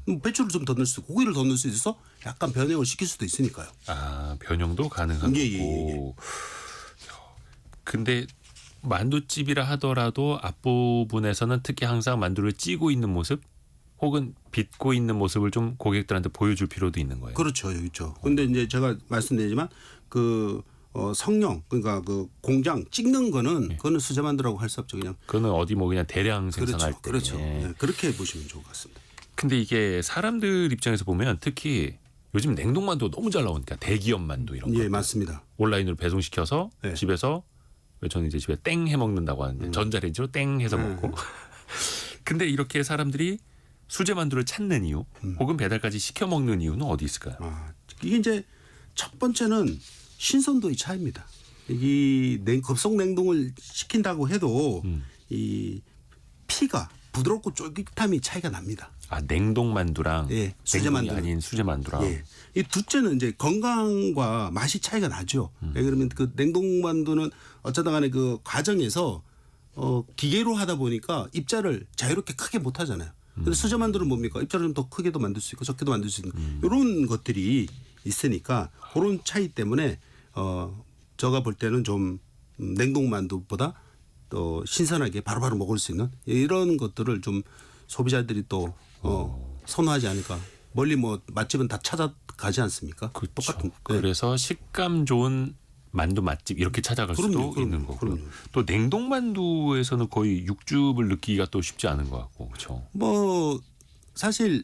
뭐 배추를 좀 더 넣을 수 있고 고기를 더 넣을 수 있어서 약간 변형을 시킬 수도 있으니까요. 아, 변형도 가능한 거고. 근데 만두집이라 하더라도 앞부분에서는 특히 항상 만두를 찌고 있는 모습 혹은 빚고 있는 모습을 좀 고객들한테 보여줄 필요도 있는 거예요. 그렇죠, 여기 있죠. 근데 이제 제가 말씀드리지만 그 성령 그러니까 그 공장 찍는 거는 그거는 수제만두라고 할 수 없죠. 그냥 그거는 어디 뭐 그냥 대량 생산할 때. 그렇죠. 네, 그렇게 보시면 좋을 것 같습니다. 근데 이게 사람들 입장에서 보면 특히 요즘 냉동만두 너무 잘 나오니까 대기업 만두 이런 거 예, 맞습니다. 온라인으로 배송시켜서 네. 집에서 저는 이제 집에 땡 해 먹는다고 하는데 전자레인지로 땡 해서 먹고. 근데 이렇게 사람들이 수제 만두를 찾는 이유 혹은 배달까지 시켜 먹는 이유는 어디 있을까요? 이게 이제 첫 번째는 신선도의 차이입니다. 이 급속 냉동을 시킨다고 해도 이 피가 부드럽고 쫄깃함이 차이가 납니다. 아, 냉동 만두랑 예, 수제 냉동이 만두는. 아닌 수제 만두랑. 예. 이 둘째는 이제 건강과 맛이 차이가 나죠. 왜 그러면 그 냉동 만두는 어쩌다 간에 그 과정에서 기계로 하다 보니까 입자를 자유롭게 크게 못 하잖아요. 근데 수제 만두는 뭡니까? 입자를 좀 더 크게도 만들 수 있고 적게도 만들 수 있는 이런 것들이 있으니까 그런 차이 때문에 제가 볼 때는 좀 냉동 만두보다 또 신선하게 바로바로 먹을 수 있는 이런 것들을 좀 소비자들이 또 선호하지 않을까. 멀리 뭐 맛집은 다 찾아가지 않습니까? 그렇죠. 똑같은. 네. 그래서 식감 좋은 만두 맛집 이렇게 찾아갈 수도 있는 거고. 그럼요. 또 냉동 만두에서는 거의 육즙을 느끼기가 또 쉽지 않은 것 같고. 그렇죠. 뭐 사실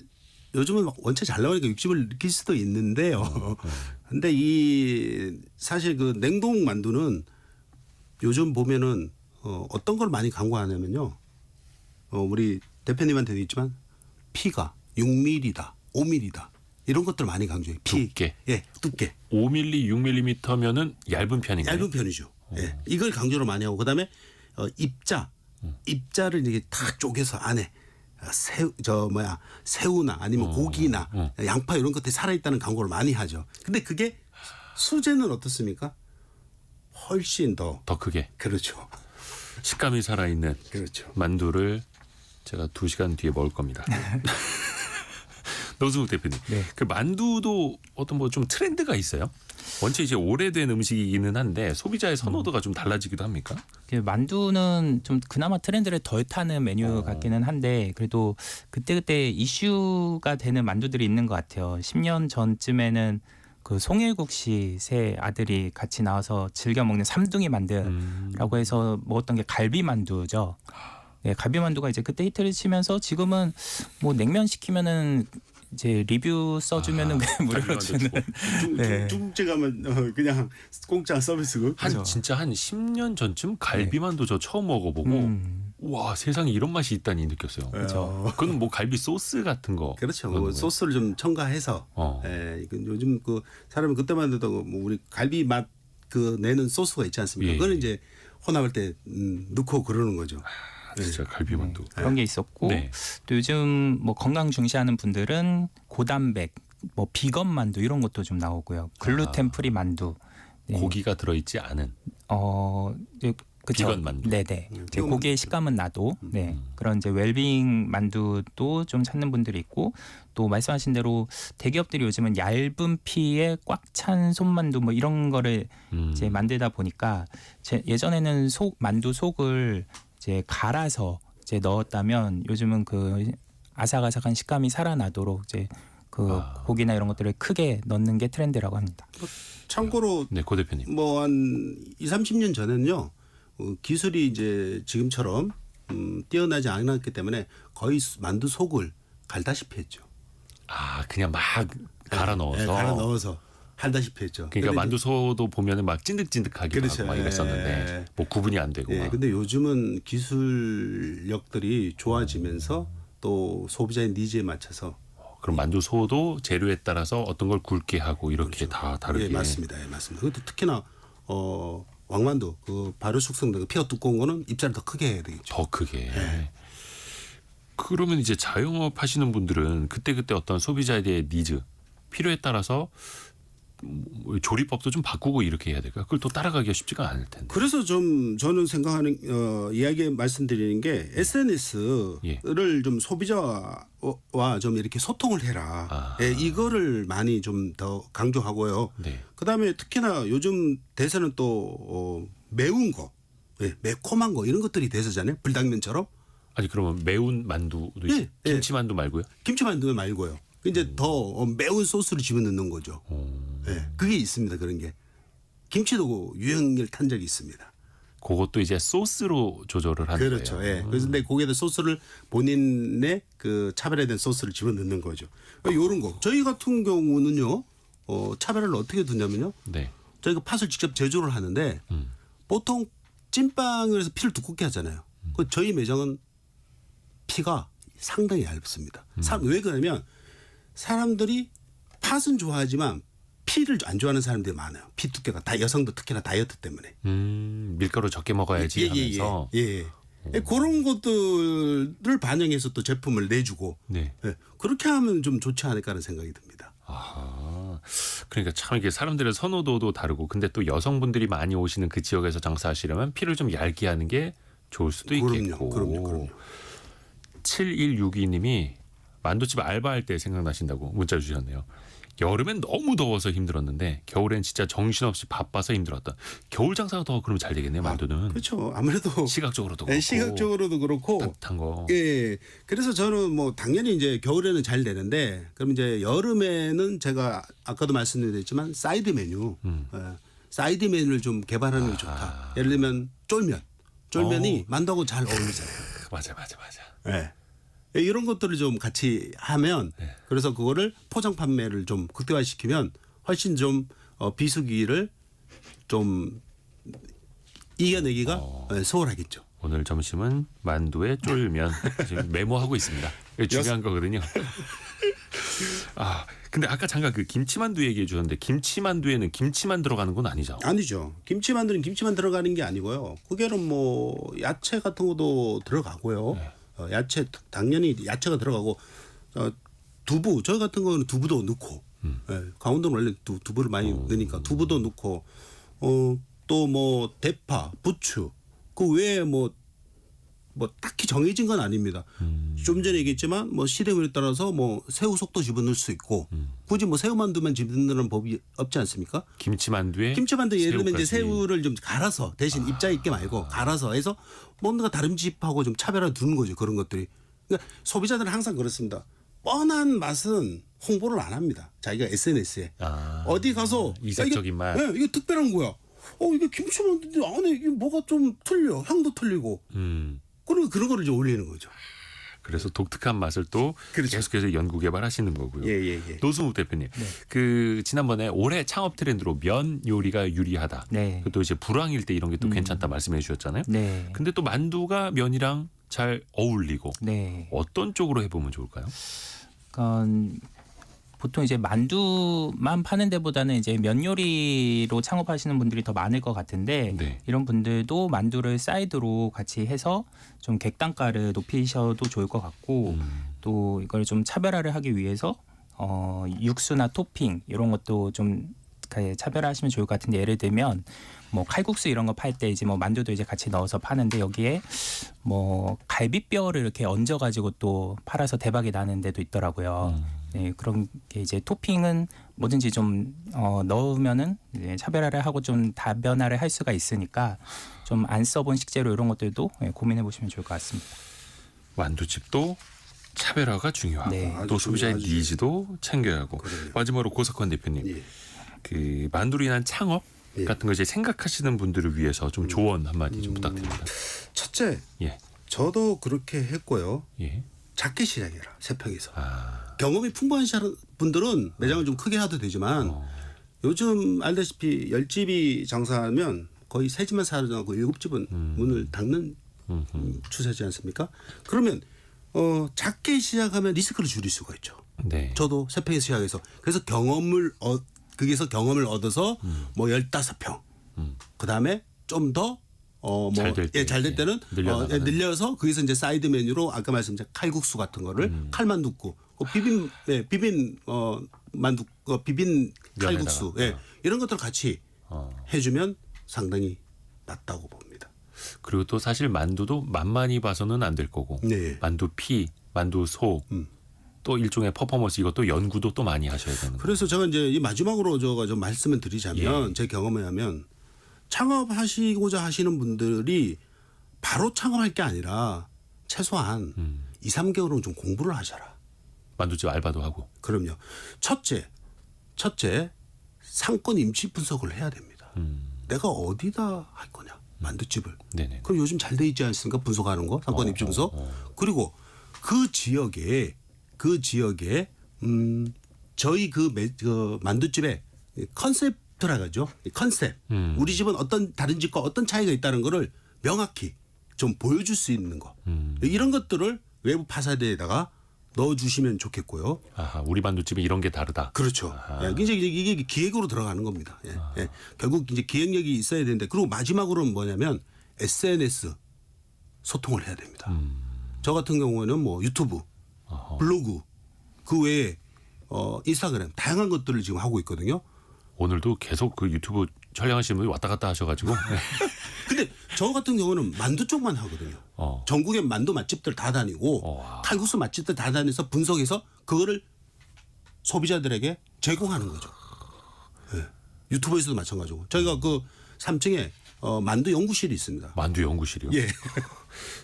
요즘은 막 원체 잘 나오니까 육즙을 느낄 수도 있는데요. 근데 이 사실 그 냉동 만두는 요즘 보면은 어떤 걸 많이 광고하냐면요. 우리 대표님한테도 있지만 피가 6mm다, 5mm다 이런 것들 많이 강조해요. 피, 두께. 예, 두께. 5mm, 6mm면은 얇은 편인가요? 얇은 편이죠. 예. 이걸 강조를 많이 하고 그다음에 입자를 이렇게 탁 쪼개서 안에 새우나 아니면 고기나 양파 이런 것들이 살아있다는 광고를 많이 하죠. 근데 그게 수제는 어떻습니까? 훨씬 더 크게. 그렇죠. 식감이 살아있는 그렇죠. 만두를 제가 2시간 뒤에 먹을 겁니다. 노승욱 대표님, 네. 그 만두도 어떤 뭐 좀 트렌드가 있어요? 원체 이제 오래된 음식이기는 한데 소비자의 선호도가 좀 달라지기도 합니까? 그 만두는 좀 그나마 트렌드를 덜 타는 메뉴 같기는 한데 그래도 그때그때 이슈가 되는 만두들이 있는 것 같아요. 10년 전쯤에는 그 송일국 씨 세 아들이 같이 나와서 즐겨 먹는 삼둥이 만두라고 해서 먹었던 게 갈비 만두죠. 네, 갈비 만두가 이제 그때 히트를 치면서 지금은 뭐 냉면 시키면은 이제 리뷰 써주면은 무료로 주는. 네. 중국집 가면 그냥 공짜 서비스고. 진짜 한 10년 전쯤 갈비만두 저 처음 먹어보고 와 세상에 이런 맛이 있다니 느꼈어요. 그렇죠. 그건 뭐 갈비 소스 같은 거. 그렇죠. 뭐 소스를 좀 첨가해서. 이건 요즘 그 사람은 그때만 해도 뭐 우리 갈비 맛 그 내는 소스가 있지 않습니까? 예. 그걸 이제 혼합할 때 넣고 그러는 거죠. 진짜 갈비만두. 그런 게 있었고 네. 또 요즘 뭐 건강 중시하는 분들은 고단백, 뭐 비건 만두 이런 것도 좀 나오고요. 글루텐 프리 만두. 네. 고기가 들어있지 않은. 그쵸. 비건 만두. 네네. 이제 고기의 식감은 나도 네 그런 이제 웰빙 만두도 좀 찾는 분들이 있고 또 말씀하신 대로 대기업들이 요즘은 얇은 피에 꽉 찬 손만두 뭐 이런 거를 이제 만들다 보니까 예전에는 만두 속을 이제 갈아서 이제 넣었다면 요즘은 그 아삭아삭한 식감이 살아나도록 이제 그 고기나 이런 것들을 크게 넣는 게 트렌드라고 합니다. 참고로 네, 고 대표님. 뭐 한 20-30년 전에는요. 기술이 이제 지금처럼 뛰어나지 않았기 때문에 거의 만두 속을 갈다시피 했죠. 아, 그냥 막 갈아 넣어서. 네, 갈아 넣어서 할다시피 했죠. 그러니까 만두소도 보면은 막 찐득찐득하기도 그렇죠. 하고 막 이랬었는데 뭐 구분이 안 되고. 예, 막. 근데 요즘은 기술력들이 좋아지면서 또 소비자의 니즈에 맞춰서 그럼 만두 소도 재료에 따라서 어떤 걸 굵게 하고 이렇게 다 다르게. 예, 맞습니다. 예, 맞습니다. 그것도 특히나 왕만두 그 발효 숙성된 피가 두꺼운 거는 입자를 더 크게 해야 되겠죠. 더 크게. 그러면 이제 자영업 하시는 분들은 그때그때 어떤 소비자에 대해 니즈, 필요에 따라서 조리법도 좀 바꾸고 이렇게 해야 될까요? 그걸 또 따라가기가 쉽지가 않을 텐데. 그래서 좀 저는 생각하는 이야기 말씀드리는 게 SNS를 예. 좀 소비자와 좀 이렇게 소통을 해라. 아. 예, 이거를 많이 좀 더 강조하고요. 네. 그다음에 특히나 요즘 대세는 또 매운 거, 예, 매콤한 거 이런 것들이 대세잖아요. 불당면처럼 아니 그러면 매운 만두도 예, 있어요? 예. 김치 만두 말고요? 김치만두 말고요. 이제 더 매운 소스를 집어넣는 거죠. 예, 그게 있습니다. 그런 게 김치도 유행을 탄 적이 있습니다. 그것도 이제 소스로 조절을 하는 그렇죠. 거예요. 예. 그래서 내 거기에다 소스를 본인의 그 차별화된 소스를 집어넣는 거죠. 이런 거 저희 같은 경우는요. 차별화를 어떻게 두냐면요. 네. 저희가 팥을 직접 제조를 하는데 보통 찐빵을 해서 피를 두껍게 하잖아요. 그 저희 매장은 피가 상당히 얇습니다. 왜 그러냐면 사람들이 팥은 좋아하지만 피를 안 좋아하는 사람들이 많아요. 피 두께가 다 여성도 특히나 다이어트 때문에. 밀가루 적게 먹어야지 하면서. 예. 그런 것들을 반영해서 또 제품을 내주고 네. 예. 그렇게 하면 좀 좋지 않을까 하는 생각이 듭니다. 아, 그러니까 참 이게 사람들의 선호도도 다르고, 근데 또 여성분들이 많이 오시는 그 지역에서 장사하시려면 피를 좀 얇게 하는 게 좋을 수도 있겠고. 그럼요. 7162님이 만두집 알바할 때 생각나신다고 문자 주셨네요. 여름엔 너무 더워서 힘들었는데 겨울엔 진짜 정신없이 바빠서 힘들었던. 겨울 장사가 더 그러면 잘 되겠네요, 만두는. 그렇죠. 아무래도 시각적으로도 예, 그렇고. 시각적으로도 그렇고 따뜻한 거. 예. 그래서 저는 뭐 당연히 이제 겨울에는 잘 되는데 그럼 이제 여름에는 제가 아까도 말씀드렸지만 사이드 메뉴, 예, 사이드 메뉴를 좀 개발하는 게 좋다. 예를 들면 쫄면이 만두하고 잘 어울리잖아요. 맞아. 예. 이런 것들을 좀 같이 하면 그래서 그거를 포장 판매를 좀 극대화시키면 훨씬 좀 비수기를 좀 이겨내기가 수월하겠죠. 오늘 점심은 만두에 쫄면 지금 메모하고 있습니다. 이게 중요한 거거든요. 아, 근데 아까 잠깐 그 김치만두 얘기해 주셨는데 김치만두에는 김치만 들어가는 건 아니죠? 아니죠. 김치만두는 김치만 들어가는 게 아니고요. 그게는 뭐 야채 같은 것도 들어가고요. 야채 당연히 야채가 들어가고 두부 저 같은 거는 두부도 넣고 예, 강원도는 원래 두부를 많이 넣으니까 두부도 넣고 또 뭐 대파, 부추 그 외에 뭐 딱히 정해진 건 아닙니다. 좀 전에 얘기했지만 뭐 시대에 따라서 뭐 새우 속도 집어넣을 수 있고 굳이 뭐 새우만두만 집어넣는 법이 없지 않습니까? 김치만두에 예를 들면 이제 새우까지. 새우를 좀 갈아서 대신 입자 있게 말고 갈아서 해서 뭔가 다른 집하고 좀 차별화 두는 거죠. 그런 것들이. 그러니까 소비자들은 항상 그렇습니다. 뻔한 맛은 홍보를 안 합니다. 자기가 SNS에 어디 가서 이색적인 맛. 네, 이게 특별한 거야. 이게 김치만두인데 안에 이게 뭐가 좀 틀려. 향도 틀리고. 그리고 그런 거를 이제 올리는 거죠. 그래서 독특한 맛을 또 그렇죠. 계속해서 연구 개발하시는 거고요. 예. 노승욱 대표님, 그 지난번에 올해 창업 트렌드로 면 요리가 유리하다. 네. 또 이제 불황일 때 이런 게 또 괜찮다 말씀해 주셨잖아요. 네. 근데 또 만두가 면이랑 잘 어울리고 네. 어떤 쪽으로 해보면 좋을까요? 보통 이제 만두만 파는 데보다는 이제 면 요리로 창업하시는 분들이 더 많을 것 같은데 네. 이런 분들도 만두를 사이드로 같이 해서 좀 객단가를 높이셔도 좋을 것 같고 또 이걸 좀 차별화를 하기 위해서 육수나 토핑 이런 것도 좀 차별화하시면 좋을 것 같은데 예를 들면 뭐 칼국수 이런 거 팔 때 이제 뭐 만두도 이제 같이 넣어서 파는데 여기에 뭐 갈비뼈를 이렇게 얹어 가지고 또 팔아서 대박이 나는 데도 있더라고요. 네, 그런 게 이제 토핑은 뭐든지 좀 넣으면은 이제 차별화를 하고 좀 다변화를 할 수가 있으니까 좀 안 써본 식재료 이런 것들도 고민해 보시면 좋을 것 같습니다. 만두집도 차별화가 중요하고 네. 또 아주 소비자의 중요하죠. 니즈도 챙겨야 하고. 그래요. 마지막으로 고석환 대표님, 예. 그 만두로 인한 창업 예. 같은 거 이제 생각하시는 분들을 위해서 좀 조언 한마디 좀 부탁드립니다. 첫째, 예, 저도 그렇게 했고요. 예. 작게 시작해라. 세평에서. 아, 경험이 풍부한 분들은 매장을 좀 크게 하도 되지만 요즘 알다시피 10집이 장사하면 거의 3집만 사장하고 7집은 문을 닫는 추세지 않습니까? 그러면 작게 시작하면 리스크를 줄일 수가 있죠. 네. 저도 3평에서 시작해서 그래서 거기서 경험을 얻어서 뭐 15평. 그다음에 좀 더 잘될 때. 잘 될 때는 늘려나가는. 늘려서 거기서 이제 사이드 메뉴로 아까 말씀드린 칼국수 같은 거를 칼만둣국, 비빔 만두, 비빔 칼국수, 면에다가. 이런 것들을 같이 해주면 상당히 낫다고 봅니다. 그리고 또 사실 만두도 맛만이 봐서는 안 될 거고 네. 만두피, 만두소 또 일종의 퍼포먼스 이것도 연구도 또 많이 하셔야 되는 거예요. 그래서 제가 이제 이 마지막으로 제가 좀 말씀을 드리자면 제 경험에 하면 창업하시고자 하시는 분들이 바로 창업할 게 아니라 최소한 2, 3개월은 좀 공부를 하셔라. 만두집 알바도 하고. 그럼요. 첫째 상권 임시 분석을 해야 됩니다. 내가 어디다 할 거냐 만두집을. 네네. 그럼 요즘 잘 돼 있지 않습니까? 분석하는 거 상권 임시 분석. 그리고 그 지역에 저희 그 만두집의 컨셉트라 하죠. 컨셉. 우리 집은 어떤 다른 집과 어떤 차이가 있다는 거를 명확히 좀 보여줄 수 있는 거. 이런 것들을 외부 파사대에다가 넣어주시면 좋겠고요. 아하, 우리 만두집은 이런 게 다르다. 그렇죠. 이제 이게 기획으로 들어가는 겁니다. 결국 이제 기획력이 있어야 되는데 그리고 마지막으로는 뭐냐면 SNS 소통을 해야 됩니다. 저 같은 경우에는 뭐 유튜브, 블로그 그 외에 인스타그램 다양한 것들을 지금 하고 있거든요. 오늘도 계속 그 유튜브 촬영하시는 분이 왔다 갔다 하셔가지고. 근데 저 같은 경우는 만두 쪽만 하거든요. 전국의 만두 맛집들 다 다니고 칼국수 맛집들 다 다니면서 분석해서 그거를 소비자들에게 제공하는 거죠. 유튜브에서도 마찬가지고 저희가 그 3층에 만두 연구실이 있습니다. 만두 연구실이요. 예.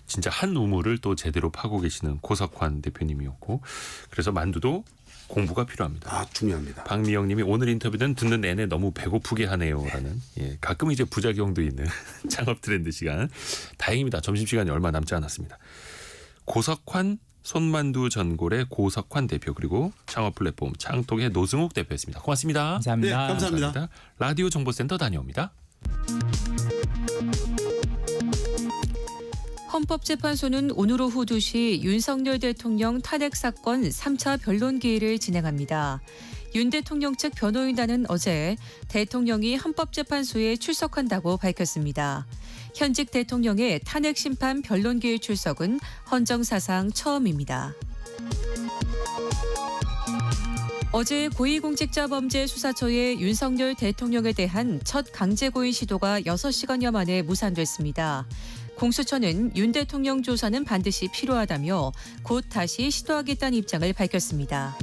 진짜 한 우물을 또 제대로 파고 계시는 고석환 대표님이었고 그래서 만두도 공부가 필요합니다. 중요합니다. 박미영님이 오늘 인터뷰는 듣는 내내 너무 배고프게 하네요라는 가끔 이제 부작용도 있는 창업 트렌드 시간. 다행입니다. 점심시간이 얼마 남지 않았습니다. 고석환 손만두 전골의 고석환 대표 그리고 창업 플랫폼 창톡의 노승욱 대표였습니다. 고맙습니다. 감사합니다. 네, 감사합니다. 라디오 정보센터 다녀옵니다. 헌법재판소는 오늘 오후 2시 윤석열 대통령 탄핵 사건 3차 변론 기일을 진행합니다. 윤 대통령 측 변호인단은 어제 대통령이 헌법재판소에 출석한다고 밝혔습니다. 현직 대통령의 탄핵 심판 변론 기일 출석은 헌정사상 처음입니다. 어제 고위공직자범죄수사처의 윤석열 대통령에 대한 첫 강제고인 시도가 6시간여 만에 무산됐습니다. 공수처는 윤 대통령 조사는 반드시 필요하다며 곧 다시 시도하겠다는 입장을 밝혔습니다.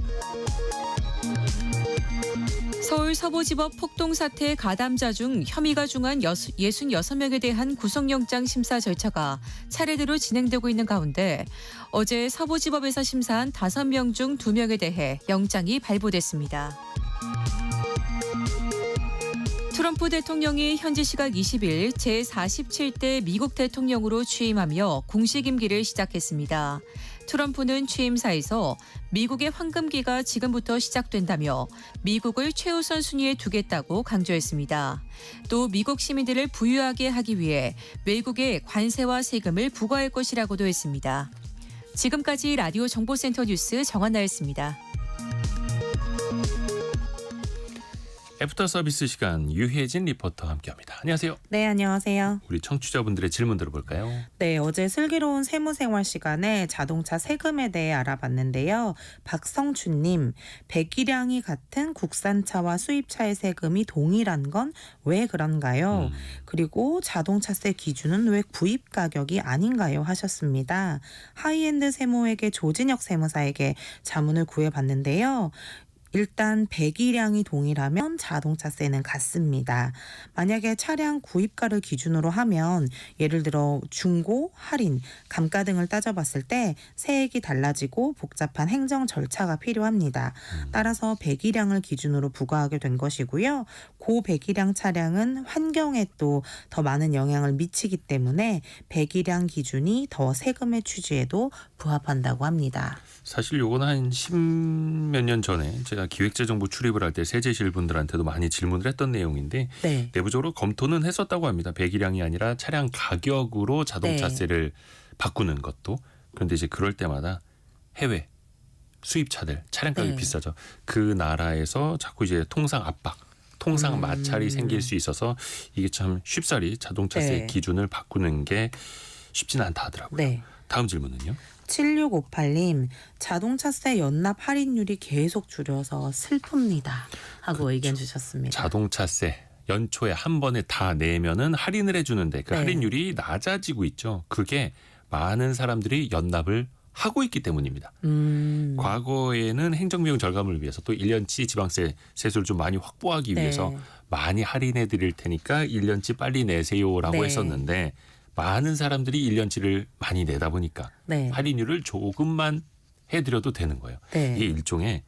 서울 서부지법 폭동 사태 가담자 중 혐의가 중한 66명에 대한 구속영장 심사 절차가 차례대로 진행되고 있는 가운데 어제 서부지법에서 심사한 5명 중 2명에 대해 영장이 발부됐습니다. 트럼프 대통령이 현지 시각 20일 제47대 미국 대통령으로 취임하며 공식 임기를 시작했습니다. 트럼프는 취임사에서 미국의 황금기가 지금부터 시작된다며 미국을 최우선 순위에 두겠다고 강조했습니다. 또 미국 시민들을 부유하게 하기 위해 외국에 관세와 세금을 부과할 것이라고도 했습니다. 지금까지 라디오 정보센터 뉴스 정한나였습니다. 애프터 서비스 시간 유혜진 리포터와 함께합니다. 안녕하세요. 네, 안녕하세요. 우리 청취자분들의 질문 들어볼까요? 네, 어제 슬기로운 세무생활 시간에 자동차 세금에 대해 알아봤는데요. 박성춘님, 배기량이 같은 국산차와 수입차의 세금이 동일한 건 왜 그런가요? 그리고 자동차세 기준은 왜 구입 가격이 아닌가요? 하셨습니다. 하이엔드 세무회계 조진혁 세무사에게 자문을 구해봤는데요. 일단 배기량이 동일하면 자동차세는 같습니다. 만약에 차량 구입가를 기준으로 하면 예를 들어 중고, 할인, 감가 등을 따져봤을 때 세액이 달라지고 복잡한 행정 절차가 필요합니다. 따라서 배기량을 기준으로 부과하게 된 것이고요. 고배기량 차량은 환경에 또 더 많은 영향을 미치기 때문에 배기량 기준이 더 세금의 취지에도 부합한다고 합니다. 사실 요건 한 10몇 년 전에 제가 기획재정부 출입을 할 때 세제실 분들한테도 많이 질문을 했던 내용인데 네. 내부적으로 검토는 했었다고 합니다. 배기량이 아니라 차량 가격으로 자동차세를 바꾸는 것도 그런데 이제 그럴 때마다 해외 수입차들 차량 가격이 네. 비싸죠. 그 나라에서 자꾸 이제 통상 압박, 통상 마찰이 생길 수 있어서 이게 참 쉽사리 자동차세 네. 기준을 바꾸는 게 쉽지는 않다 하더라고요. 네. 다음 질문은요. 7658님, 자동차세 연납 할인율이 계속 줄여서 슬픕니다. 하고 의견 주셨습니다. 자동차세 연초에 한 번에 다 내면은 할인을 해주는데 그 네. 할인율이 낮아지고 있죠. 그게 많은 사람들이 연납을 하고 있기 때문입니다. 과거에는 행정비용 절감을 위해서 또 1년치 지방세 세수를 좀 많이 확보하기 네. 위해서 많이 할인해 드릴 테니까 1년치 빨리 내세요라고 네. 했었는데 많은 사람들이 1년치를 많이 내다 보니까 네. 할인율을 조금만 해드려도 되는 거예요. 네. 이게 일종의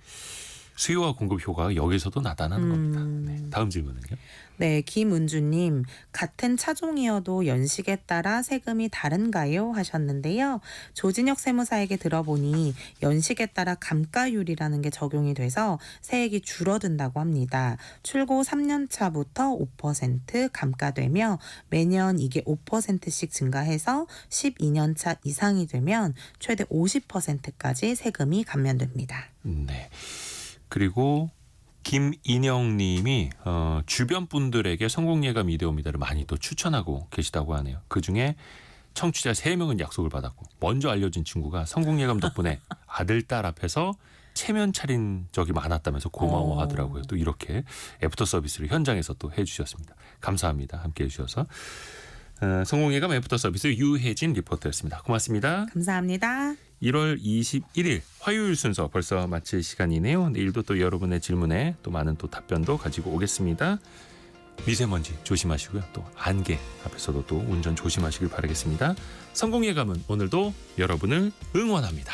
수요와 공급 효과가 여기서도 나타나는 겁니다. 네, 다음 질문은요. 네, 김은주님, 같은 차종이어도 연식에 따라 세금이 다른가요? 하셨는데요. 조진혁 세무사에게 들어보니 연식에 따라 감가율이라는 게 적용이 돼서 세액이 줄어든다고 합니다. 출고 3년 차부터 5% 감가되며 매년 이게 5%씩 증가해서 12년 차 이상이 되면 최대 50%까지 세금이 감면됩니다. 네. 그리고 김인영님이 주변 분들에게 성공예감 이데오미다를 많이 또 추천하고 계시다고 하네요. 그중에 청취자 3명은 약속을 받았고 먼저 알려진 친구가 성공예감 덕분에 아들, 딸 앞에서 체면 차린 적이 많았다면서 고마워하더라고요. 또 이렇게 애프터 서비스를 현장에서 또 해주셨습니다. 감사합니다. 함께해 주셔서. 성공예감 애프터 서비스 유혜진 리포터였습니다. 고맙습니다. 감사합니다. 1월 21일 화요일 순서 벌써 마칠 시간이네요. 내일도 또 여러분의 질문에 또 많은 또 답변도 가지고 오겠습니다. 미세먼지 조심하시고요. 또 안개 앞에서도 또 운전 조심하시길 바라겠습니다. 성공예감은 오늘도 여러분을 응원합니다.